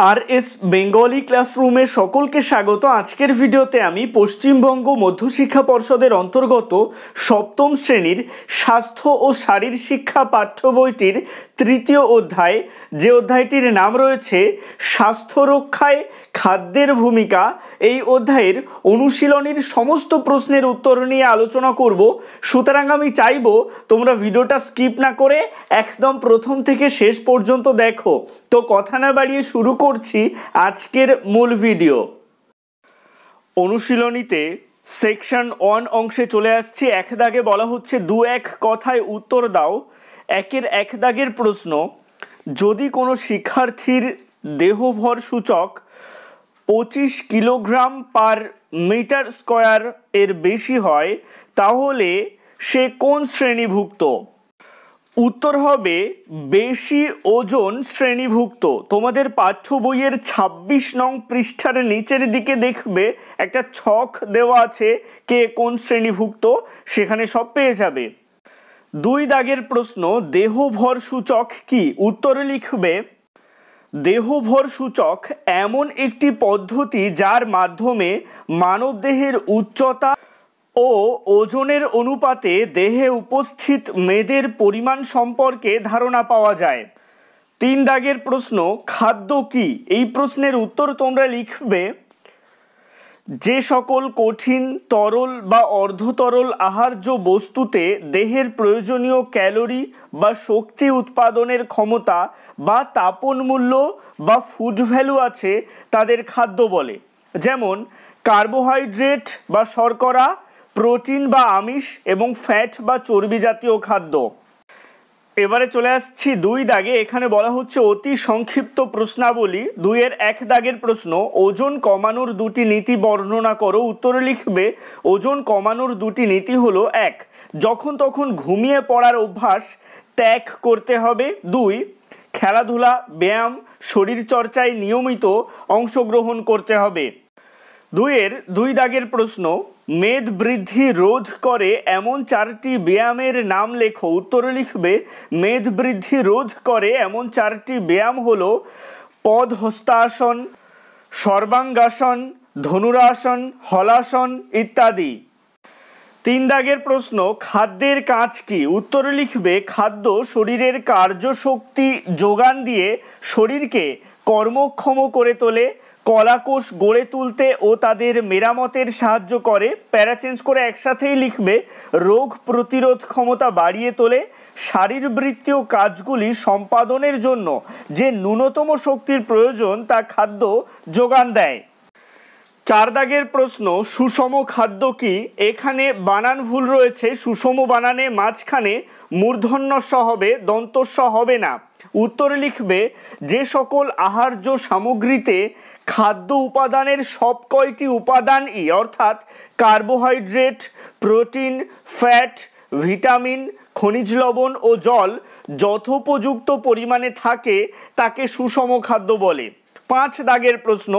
আর S Bengali ক্লাসরুমে সকলকে স্বাগত। আজকের ভিডিওতে আমি পশ্চিমবঙ্গ মধ্যশিক্ষা পর্ষদের অন্তর্গত সপ্তম শ্রেণীর স্বাস্থ্য ও শারীর শিক্ষা পাঠ্য বইটির তৃতীয় অধ্যায়, যে অধ্যায়টির নাম রয়েছে স্বাস্থ্য রক্ষায় খাদ্যের ভূমিকা, এই অধ্যায়ের অনুশীলনীর সমস্ত প্রশ্নের উত্তর নিয়ে আলোচনা করব। সুতরাং আমি চাইব তোমরা ভিডিওটা স্কিপ না করে একদম প্রথম থেকে শেষ পর্যন্ত দেখো। তো কথা না বাড়িয়ে শুরু করছি আজকের মূল ভিডিও। অনুশীলনীতে সেকশন 1 অংশে চলে আসছি। এক দাগে বলা হচ্ছে 2-1 কথায় উত্তর দাও। একের এক দাগের প্রশ্ন, যদি কোনো শিক্ষার্থীর দেহভর সূচক 25 কিলোগ্রাম পার মিটার স্কয়ার এর বেশি হয় তাহলে সে কোন শ্রেণীভুক্ত? উত্তর হবে বেশি ওজন শ্রেণীভুক্ত। তোমাদের পাঠ্য বইয়ের 26 নং পৃষ্ঠার নিচের দিকে দেখবে একটা ছক দেওয়া আছে, কে কোন শ্রেণীভুক্ত, সেখানে সব পেয়ে যাবে। 2 দাগের প্রশ্ন, দেহভর সূচক কি? উত্তরে লিখবে দেহভর সূচক এমন একটি পদ্ধতি যার মাধ্যমে মানবদেহের উচ্চতা ও ওজনের অনুপাতে দেহে উপস্থিত মেদের পরিমাণ সম্পর্কে ধারণা পাওয়া যায়। 3 দাগের প্রশ্ন, খাদ্য কি? এই প্রশ্নের উত্তর তোমরা লিখবে যে সকল কঠিন, তরল বা অর্ধতরল আহার্য বস্তুতে দেহের প্রয়োজনীয় ক্যালোরি বা শক্তি উৎপাদনের ক্ষমতা বা তাপন মূল্য বা ফুড ভ্যালু আছে তাদের খাদ্য বলে। যেমন কার্বোহাইড্রেট বা শর্করা, প্রোটিন বা আমিষ এবং ফ্যাট বা চর্বি জাতীয় খাদ্য। এবারে চলে আসছি 2 দাগে। এখানে বলা হচ্ছে অতি সংক্ষিপ্ত প্রশ্নাবলী। 2-1 দাগের প্রশ্ন, ওজন কমানোর 2টি নীতি বর্ণনা করো। উত্তরে লিখবে ওজন কমানোর 2টি নীতি হলো 1, যখন তখন ঘুমিয়ে পড়ার অভ্যাস ত্যাগ করতে হবে। 2, খেলাধুলা, ব্যায়াম, শরীরচর্চায় নিয়মিত অংশগ্রহণ করতে হবে। 2 দাগের প্রশ্ন, মেদ বৃদ্ধি রোধ করে এমন 4টি ব্যায়ামের নাম লেখো। উত্তরে লিখবে মেদ বৃদ্ধি রোধ করে এমন 4টি ব্যায়াম হলো পদহস্তাসন, সর্বাঙ্গাসন, ধনুরাসন, হলাসন ইত্যাদি। 3 দাগের প্রশ্ন, খাদ্যের কাজ কি? উত্তরে লিখবে খাদ্য শরীরের কার্যশক্তি যোগান দিয়ে শরীরকে কর্মক্ষম করে তোলে, কলাকোষ গড়ে তুলতে ও তাদের মেরামতের সাহায্য করে। প্যারা চেঞ্জ করে একসাথেই লিখবে রোগ প্রতিরোধ ক্ষমতা বাড়িয়ে তোলে, শারীরবৃত্তীয় কাজগুলি সম্পাদনের জন্য যে ন্যূনতম শক্তির প্রয়োজন তা খাদ্য যোগান দেয়। 4 দাগের প্রশ্ন, সুষম খাদ্য কি? এখানে বানান ভুল রয়েছে। সুষম বানানে মাঝখানে মূর্ধন্য স হবে, দন্ত স হবে না। উত্তরে লিখবে যে সকল আহার্য সামগ্রীতে খাদ্য উপাদানের সব কয়টি উপাদানই অর্থাৎ কার্বোহাইড্রেট, প্রোটিন, ফ্যাট, ভিটামিন, খনিজ লবণ ও জল যথোপযুক্ত পরিমাণে থাকে তাকে সুষম খাদ্য বলে। 5 দাগের প্রশ্ন,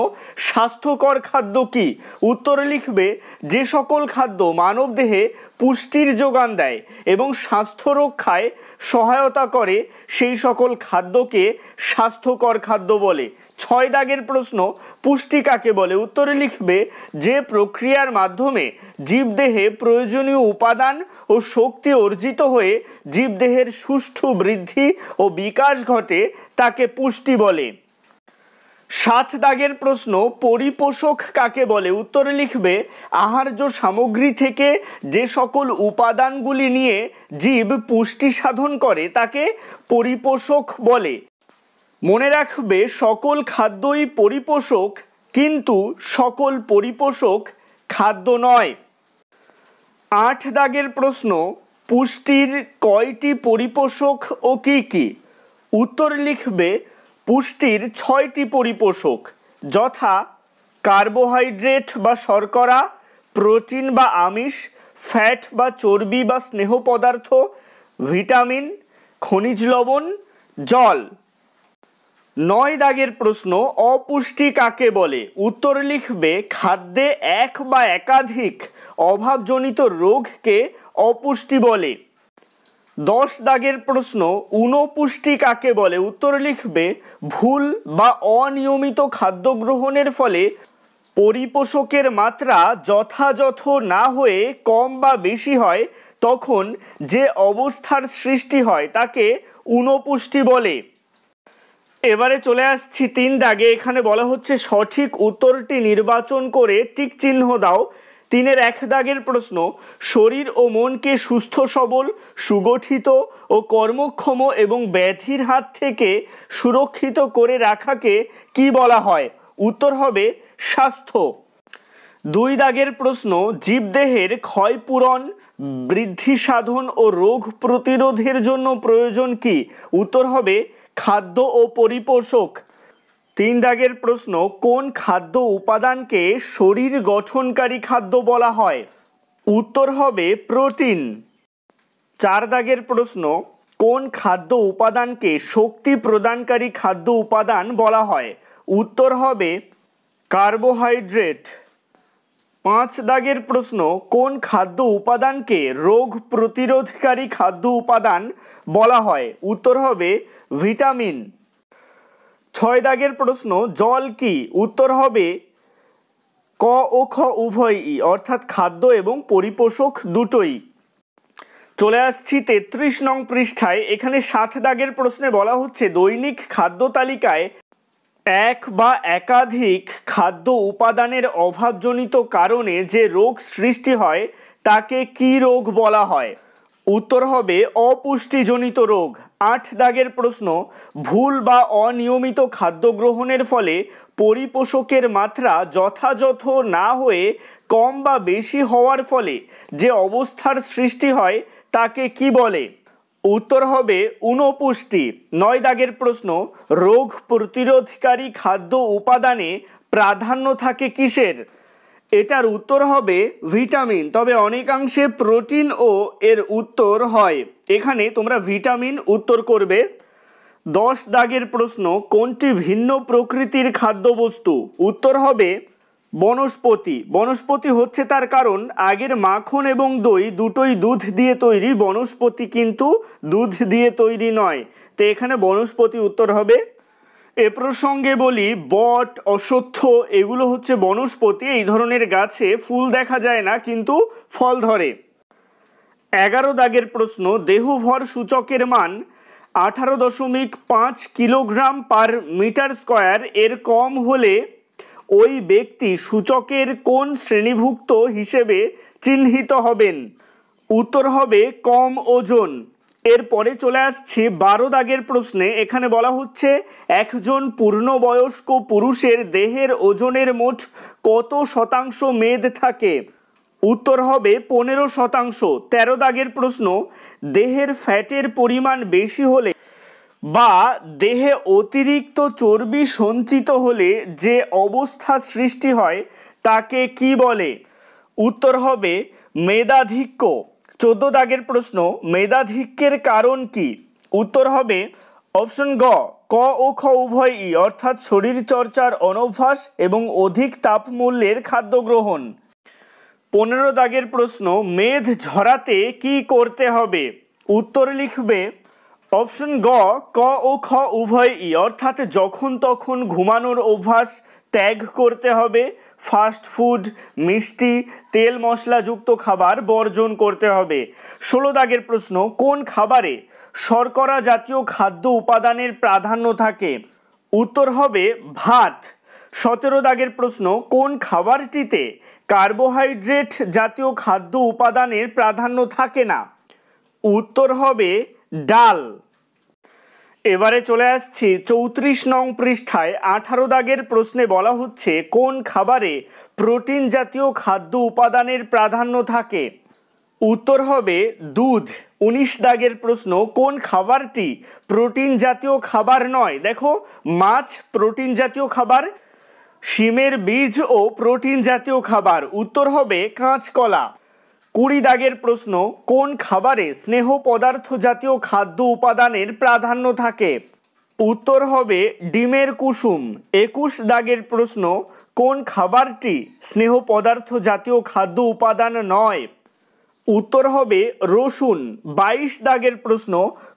স্বাস্থ্যকর খাদ্য কি? উত্তরে লিখবে যে সকল খাদ্য মানবদেহে পুষ্টির যোগান দেয় এবং স্বাস্থ্য রক্ষায় সহায়তা করে সেই সকল খাদ্যকে স্বাস্থ্যকর খাদ্য বলে। 6 দাগের প্রশ্ন, পুষ্টি কাকে বলে? উত্তরে লিখবে যে প্রক্রিয়ার মাধ্যমে জীবদেহে প্রয়োজনীয় উপাদান ও শক্তি অর্জিত হয়ে জীবদেহের সুষ্ঠু বৃদ্ধি ও বিকাশ ঘটে তাকে পুষ্টি বলে। 7 দাগের প্রশ্ন, পরিপোষক কাকে বলে? উত্তরে লিখবে আহার্য সামগ্রী থেকে যে সকল উপাদানগুলি নিয়ে জীব পুষ্টি সাধন করে তাকে পরিপোষক বলে। মনে রাখবে সকল খাদ্যই পরিপোষক, কিন্তু সকল পরিপোষক খাদ্য নয়। 8 দাগের প্রশ্ন, পুষ্টির কয়টি পরিপোষক ও কি কি? উত্তর লিখবে পুষ্টির 6টি পরিপোষক, যথা কার্বোহাইড্রেট বা শর্করা, প্রোটিন বা আমিষ, ফ্যাট বা চর্বি বা স্নেহ পদার্থ, ভিটামিন, খনিজ লবণ, জল। 9 দাগের প্রশ্ন, অপুষ্টি কাকে বলে? উত্তর লিখবে খাদ্যে এক বা একাধিক অভাবজনিত রোগকে অপুষ্টি বলে। 10 দাগের প্রশ্ন, ঊনপুষ্টি কাকে বলে? উত্তর লিখবে ভুল বা অনিয়মিত খাদ্য গ্রহণের ফলে পরিপোষকের মাত্রা যথাযথ না হয়ে কম বা বেশি হয় তখন যে অবস্থার সৃষ্টি হয় তাকে ঊনপুষ্টি বলে। এবারে চলে আসছি 3 দাগে। এখানে বলা হচ্ছে সঠিক উত্তরটি নির্বাচন করে টিক চিহ্ন দাও। 3-এর 1 দাগের প্রশ্ন, শরীর ও মনকে সুস্থ সবল, সুগঠিত ও কর্মক্ষম এবং ব্যাধির হাত থেকে সুরক্ষিত করে রাখাকে কি বলা হয়? উত্তর হবে স্বাস্থ্য। 2 দাগের প্রশ্ন, জীবদেহের ক্ষয়পূরণ, বৃদ্ধি সাধন ও রোগ প্রতিরোধের জন্য প্রয়োজন কি? উত্তর হবে খাদ্য ও পরিপোষক। 3 দাগের প্রশ্ন, কোন খাদ্য উপাদানকে শরীর গঠনকারী খাদ্য বলা হয়? উত্তর হবে প্রোটিন। 4 দাগের প্রশ্ন, কোন খাদ্য উপাদানকে শক্তি প্রদানকারী খাদ্য উপাদান বলা হয়? উত্তর হবে কার্বোহাইড্রেট। 5 দাগের প্রশ্ন, কোন খাদ্য উপাদানকে রোগ প্রতিরোধকারী খাদ্য উপাদান বলা হয়? উত্তর হবে ভিটামিন। 6 দাগের প্রশ্ন, জল কি? উত্তর হবে ক ও খ উভয়ই, অর্থাৎ খাদ্য এবং পরিপোষক দুটোই। চলে আসছি 33 নং পৃষ্ঠায়। এখানে 7 দাগের প্রশ্নে বলা হচ্ছে দৈনিক খাদ্য তালিকায় এক বা একাধিক খাদ্য উপাদানের অভাবজনিত কারণে যে রোগ সৃষ্টি হয় তাকে কি রোগ বলা হয়? উত্তর হবে অপুষ্টিজনিত রোগ। 8 দাগের প্রশ্ন, ভুল বা অনিয়মিত খাদ্য গ্রহণের ফলে পরিপোষকের মাত্রা যথাযথ না হয়ে কম বা বেশি হওয়ার ফলে যে অবস্থার সৃষ্টি হয় তাকে কি বলে? উত্তর হবে ঊনপুষ্টি। 9 দাগের প্রশ্ন, রোগ প্রতিরোধকারী খাদ্য উপাদানে প্রাধান্য থাকে কিসের? এটার উত্তর হবে ভিটামিন, তবে অনেকাংশে প্রোটিন ও এর উত্তর হয়। এখানে তোমরা ভিটামিন উত্তর করবে। 10 দাগের প্রশ্ন, কোনটি ভিন্ন প্রকৃতির খাদ্যবস্তু? উত্তর হবে বনস্পতি। বনস্পতি হচ্ছে তার কারণ আগের মাখন এবং দই দুটোই দুধ দিয়ে তৈরি, বনস্পতি কিন্তু দুধ দিয়ে তৈরি নয়, তো এখানে বনস্পতি উত্তর হবে। এ প্রসঙ্গে বলি বট, অশ্বত্থ এগুলো হচ্ছে বনস্পতি। এই ধরনের গাছে ফুল দেখা যায় না কিন্তু ফল ধরে। 11 দাগের প্রশ্ন, দেহভর সূচকের মান 18.5 কিলোগ্রাম পার মিটার স্কয়ার এর কম হলে ওই ব্যক্তি সূচকের কোন শ্রেণীভুক্ত হিসেবে চিহ্নিত হবেন? উত্তর হবে কম ওজন। এরপরে চলে আসছি 12 দাগের প্রশ্নে। এখানে বলা হচ্ছে একজন পূর্ণবয়স্ক পুরুষের দেহের ওজনের মোট কত শতাংশ মেদ থাকে? উত্তর হবে 15%। 13 দাগের প্রশ্ন, দেহের ফ্যাটের পরিমাণ বেশি হলে বা দেহে অতিরিক্ত চর্বি সঞ্চিত হলে যে অবস্থা সৃষ্টি হয় তাকে কি বলে? উত্তর হবে মেদাধিক্য। 14 দাগের প্রশ্ন, মেদাধিক্যের কারণ কি? উত্তর হবে অপশন গ ক ও খ উভয়ই, অর্থাৎ শরীর চর্চার অনভ্যাস এবং অধিক তাপমূল্যের খাদ্য গ্রহণ। 15 দাগের প্রশ্ন, মেদ ঝরাতে কি করতে হবে? উত্তর লিখবে অপশন গ ক ও খ উভয়ই, অর্থাৎ যখন তখন ঘুমানোর অভ্যাস ত্যাগ করতে হবে, ফাস্ট ফুড, মিষ্টি, তেল মশলাযুক্ত খাবার বর্জন করতে হবে। 16 দাগের প্রশ্ন, কোন খাবারে শর্করা জাতীয় খাদ্য উপাদানের প্রাধান্য থাকে? উত্তর হবে ভাত। 17 দাগের প্রশ্ন, কোন খাবারটিতে কার্বোহাইড্রেট জাতীয় খাদ্য উপাদানের প্রাধান্য থাকে না? উত্তর হবে ডাল। এবারে চলে আসছি 34 নং পৃষ্ঠায়। 18 দাগের প্রশ্নে বলা হচ্ছে কোন খাবারে প্রোটিন জাতীয় খাদ্য উপাদানের প্রাধান্য থাকে? উত্তর হবে দুধ। 19 দাগের প্রশ্ন, কোন খাবারটি প্রোটিন জাতীয় খাবার নয়? দেখো, মাছ প্রোটিন জাতীয় খাবার, শিমের বীজও প্রোটিন জাতীয় খাবার। উত্তর হবে কাঁচকলা। 20 দাগের প্রশ্ন, কোন খাবারে স্নেহ পদার্থ জাতীয় খাদ্য উপাদানের প্রাধান্য থাকে? উত্তর হবে ডিমের কুসুম। 21 দাগের প্রশ্ন, কোন খাবারটি স্নেহ পদার্থ জাতীয় খাদ্য উপাদান নয়? উত্তর হবে রসুন। 22 দাগের প্রশ্ন,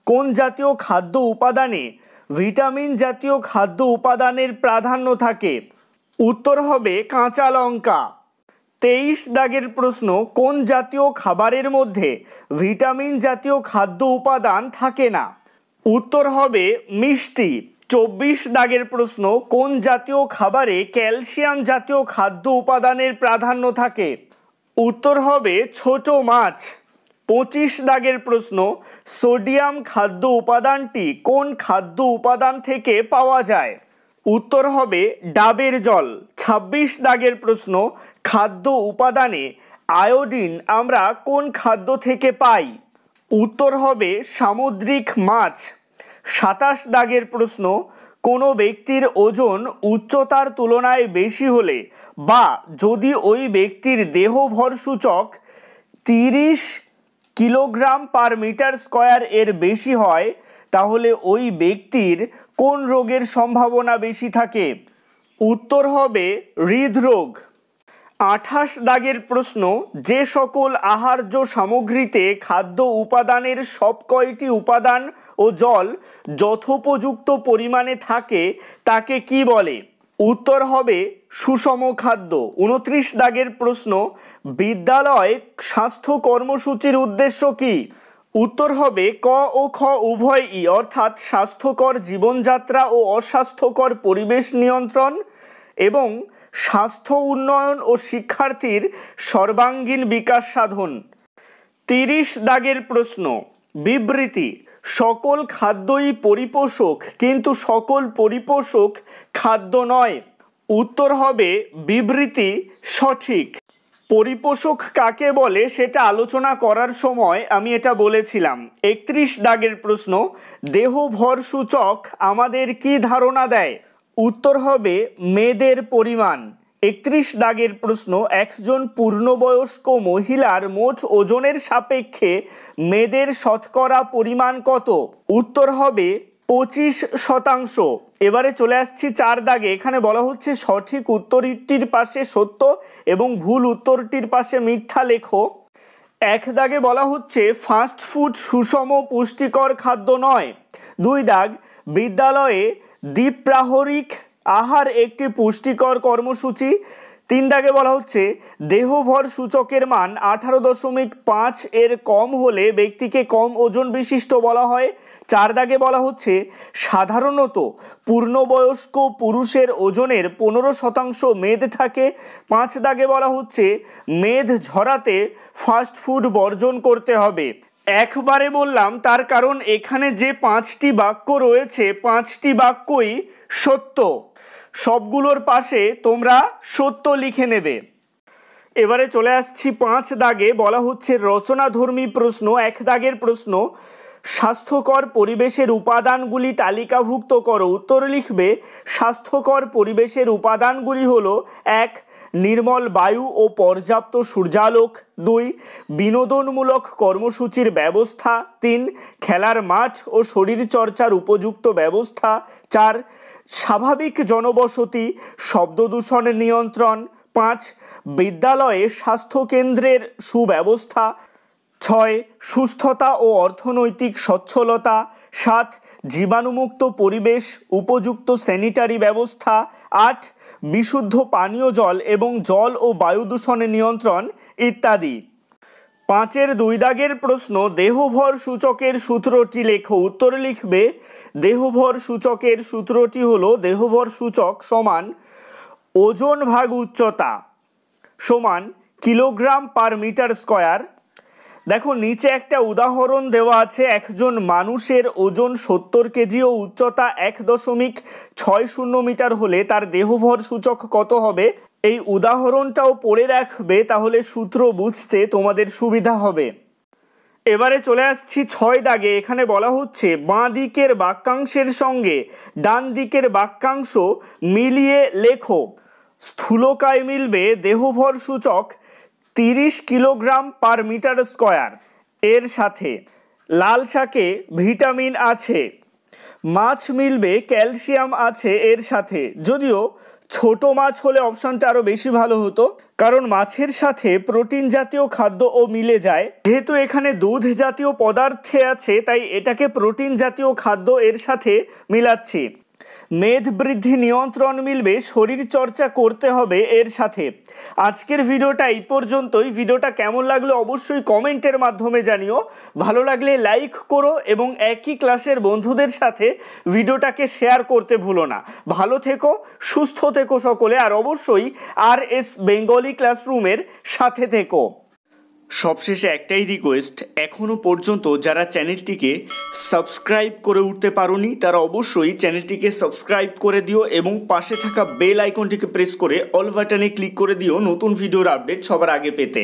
কোন জাতীয় খাদ্য উপাদানে ভিটামিন জাতীয় খাদ্য উপাদানের প্রাধান্য থাকে? উত্তর হবে কাঁচা লঙ্কা। 23 দাগের প্রশ্ন, কোন জাতীয় খাবারের মধ্যে ভিটামিন জাতীয় খাদ্য উপাদান থাকে না? উত্তর হবে মিষ্টি। 24 দাগের প্রশ্ন, কোন জাতীয় খাবারে ক্যালসিয়াম জাতীয় খাদ্য উপাদানের প্রাধান্য থাকে? উত্তর হবে ছোট মাছ। 25 দাগের প্রশ্ন, সোডিয়াম খাদ্য উপাদানটি কোন খাদ্য উপাদান থেকে পাওয়া যায়? উত্তর হবে ডাবের জল। 26 দাগের প্রশ্ন, খাদ্য উপাদানে আয়োডিন আমরা কোন খাদ্য থেকে পাই? উত্তর হবে সামুদ্রিক মাছ। 27 দাগের প্রশ্ন, কোনো ব্যক্তির ওজন উচ্চতার তুলনায় বেশি হলে বা যদি ওই ব্যক্তির দেহভর সূচক 30 কিলোগ্রাম পার মিটার স্কয়ার এর বেশি হয় তাহলে ওই ব্যক্তির কোন রোগের সম্ভাবনা বেশি থাকে? উত্তর হবে হৃদরোগ। 28 দাগের প্রশ্ন, যে সকল আহার্য সামগ্রীতে খাদ্য উপাদানের সব কয়টি উপাদান ও জল যথোপযুক্ত পরিমাণে থাকে তাকে কি বলে? উত্তর হবে সুষম খাদ্য। 29 দাগের প্রশ্ন, বিদ্যালয় স্বাস্থ্য কর্মসূচির উদ্দেশ্য কি? উত্তর হবে ক ও খ উভয়ই, অর্থাৎ স্বাস্থ্যকর জীবনযাত্রা ও অস্বাস্থ্যকর পরিবেশ নিয়ন্ত্রণ এবং স্বাস্থ্য উন্নয়ন ও শিক্ষার্থীর সর্বাঙ্গীন বিকাশ সাধন। 30 দাগের প্রশ্ন, বিবৃতি, সকল খাদ্যই পরিপোষক কিন্তু সকল পরিপোষক খাদ্য নয়। উত্তর হবে বিবৃতি সঠিক। পরিপোষক কাকে বলে সেটা আলোচনা করার সময় আমি এটা বলেছিলাম। 31 দাগের প্রশ্ন, দেহভর সূচক আমাদের কি ধারণা দেয়? উত্তর হবে মেদের পরিমাণ। 31 দাগের প্রশ্ন, একজন পূর্ণবয়স্ক মহিলার মোট ওজনের সাপেক্ষে মেদের শতকরা পরিমাণ কত? উত্তর হবে 25%। এবারে চলে আসছি 4 দাগে। এখানে বলা হচ্ছে সঠিক উত্তরটির পাশে সত্য এবং ভুল উত্তরটির পাশে মিথ্যা লেখো। 1 দাগে বলা হচ্ছে ফাস্ট ফুড সুষম পুষ্টিকর খাদ্য নয়। 2 দাগ, বিদ্যালয়ে দ্বিপ্রাহরিক আহার একটি পুষ্টিকর কর্মসূচি। 3 দাগে বলা হচ্ছে দেহভর সূচকের মান 18.5 এর কম হলে ব্যক্তিকে কম ওজন বিশিষ্ট বলা হয়। 4 দাগে বলা হচ্ছে সাধারণত পূর্ণবয়স্ক পুরুষের ওজনের 15% মেদ থাকে। 5 দাগে বলা হচ্ছে মেদ ঝরাতে ফাস্ট ফুড বর্জন করতে হবে। একবারে বললাম তার কারণ এখানে যে 5টি বাক্য রয়েছে 5টি বাক্যই সত্য। সবগুলোর পাশে তোমরা সত্য লিখে নেবে। এবারে চলে আসছি 5 দাগে। বলা হচ্ছে রচনাধর্মী প্রশ্ন। 1 দাগের প্রশ্ন, স্বাস্থ্যকর পরিবেশের উপাদানগুলি তালিকাভুক্ত করো। উত্তর লিখবে স্বাস্থ্যকর পরিবেশের উপাদানগুলি হলো 1 নির্মল বায়ু ও পর্যাপ্ত সূর্যালোক, 2 বিনোদনমূলক কর্মসূচির ব্যবস্থা, 3 খেলার মাঠ ও শরীরচর্চার উপযুক্ত ব্যবস্থা, 4 স্বাভাবিক জনবসতি, শব্দ দূষণের নিয়ন্ত্রণ, 5 বিদ্যালয়ে স্বাস্থ্যকেন্দ্রের সুব্যবস্থা, 6 সুস্থতা ও অর্থনৈতিক সচ্ছলতা, 7 জীবাণুমুক্ত পরিবেশ, উপযুক্ত স্যানিটারি ব্যবস্থা, 8 বিশুদ্ধ পানীয় জল এবং জল ও বায়ু দূষণের নিয়ন্ত্রণ ইত্যাদি। 5 2 দাগের প্রশ্ন, দেহভর সূচকের সূত্রটি লেখো। উত্তর লিখবে দেহভর সূচকের সূত্রটি হলো দেহভর সূচক সমান ওজন ভাগ উচ্চতা সমান কিলোগ্রাম পার মিটার স্কয়ার। দেখো নিচে একটা উদাহরণ দেওয়া আছে। একজন মানুষের ওজন 70 কেজি ও উচ্চতা 1.60 মিটার হলে তার দেহভর সূচক কত হবে? এই উদাহরণটাও পড়ে রাখবে, তাহলে সূত্র বুঝতে তোমাদের সুবিধা হবে। এবারে চলে আসছি 6 দাগে। এখানে বলা হচ্ছে বাঁ দিকের বাক্যাংশের সঙ্গে ডান দিকের বাক্যাংশ মিলিয়ে লেখো। স্থূলকায় মিলবে দেহভর সূচক 30 কিলোগ্রাম পার মিটার স্কয়ার এর সাথে। লাল শাকে ভিটামিন আছে। মাছ মিলবে ক্যালসিয়াম আছে এর সাথে। যদিও ছোট মাছ হলে অপশনটা আরও বেশি ভালো হতো, কারণ মাছের সাথে প্রোটিন জাতীয় খাদ্যও মিলে যায়। যেহেতু এখানে দুধ জাতীয় পদার্থে আছে, তাই এটাকে প্রোটিন জাতীয় খাদ্য এর সাথে মিলাচ্ছি। মেদ বৃদ্ধি নিয়ন্ত্রণ মিলবে, শরীর চর্চা করতে হবে এর সাথে। আজকের ভিডিওটা এই পর্যন্তই। ভিডিওটা কেমন লাগলো অবশ্যই কমেন্টের মাধ্যমে জানিও। ভালো লাগলে লাইক করো এবং একই ক্লাসের বন্ধুদের সাথে ভিডিওটাকে শেয়ার করতে ভুলো না। ভালো থেকো, সুস্থ থেকো সকলে, আর অবশ্যই RS বেঙ্গলি ক্লাসরুমের সাথে থেকো। সবশেষে একটাই রিকোয়েস্ট, এখনও পর্যন্ত যারা চ্যানেলটিকে সাবস্ক্রাইব করে উঠতে পারোনি তারা অবশ্যই চ্যানেলটিকে সাবস্ক্রাইব করে দিও এবং পাশে থাকা বেল আইকনটিকে প্রেস করে অল বাটনে ক্লিক করে দিও নতুন ভিডিওর আপডেট সবার আগে পেতে।